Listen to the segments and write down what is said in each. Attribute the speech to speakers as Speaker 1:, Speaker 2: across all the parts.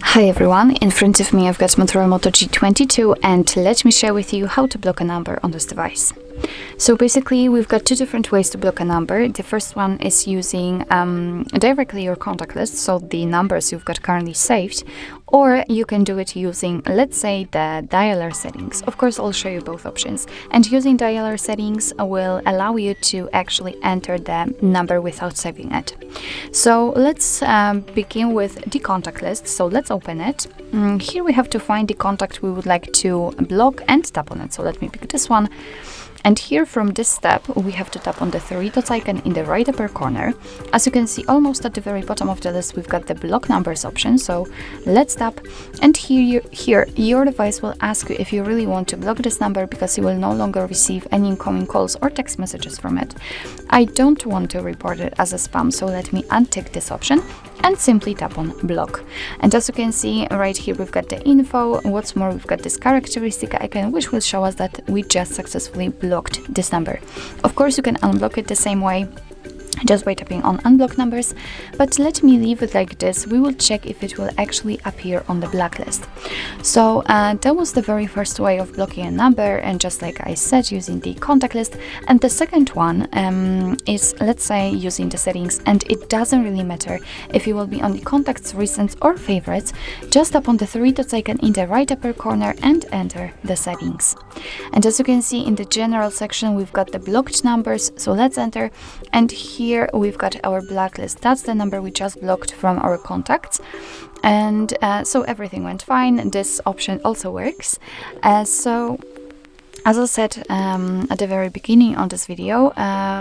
Speaker 1: Hi everyone, in front of me I've got MOTOROLA Moto G22 and let me share with you how to block a number on this device. So basically we've got two different ways to block a number. The first one is using directly your contact list, so the numbers you've got currently saved, or you can do it using, let's say, the dialer settings. Of course, I'll show you both options. And using dialer settings will allow you to actually enter the number without saving it. So let's begin with the contact list. So let's open it. Here we have to find the contact we would like to block and tap on it. So let me pick this one. And here from this step, we have to tap on the three dots icon in the right upper corner. As you can see, almost at the very bottom of the list, we've got the block numbers option. So let's tap, and here your device will ask you if you really want to block this number, because you will no longer receive any incoming calls or text messages from it. I don't want to report it as a spam, so let me untick this option and simply tap on block. And as you can see right here, we've got the info. What's more, we've got this characteristic icon which will show us that we just successfully blocked this number. Of course, you can unblock it the same way, just by tapping on unblock numbers, but let me leave it like this. We will check if it will actually appear on the blacklist. So that was the very first way of blocking a number, and just like I said, using the contact list. And the second one is, let's say, using the settings, and it doesn't really matter if you will be on the contacts, recents or favorites. Just tap on the three dots icon in the right upper corner and enter the settings. And as you can see in the general section, we've got the blocked numbers, so let's enter, and here we've got our blacklist. That's the number we just blocked from our contacts. And so everything went fine. This option also works. So as I said at the very beginning on this video,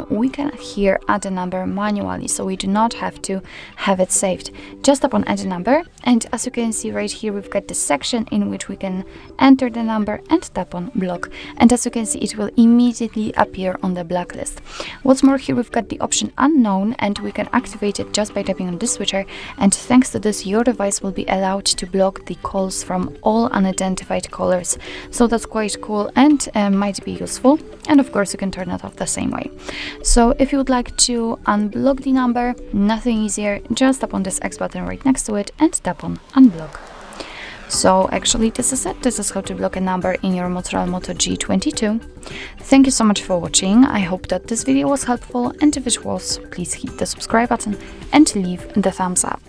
Speaker 1: we can here add a number manually, so we do not have to have it saved. Just tap on add a number, and as you can see right here, we've got this section in which we can enter the number and tap on block. And as you can see, it will immediately appear on the blacklist. What's more, here we've got the option unknown, and we can activate it just by tapping on this switcher. And thanks to this, your device will be allowed to block the calls from all unidentified callers. So that's quite cool and might be useful. And of course, you can turn it off the same way. So if you would like to unblock the number, nothing easier, just tap on this X button right next to it and tap on unblock. So actually, this is it. This is how to block a number in your MOTOROLA Moto G22. Thank you so much for watching. I hope that this video was helpful, and if it was, please hit the subscribe button and leave the thumbs up.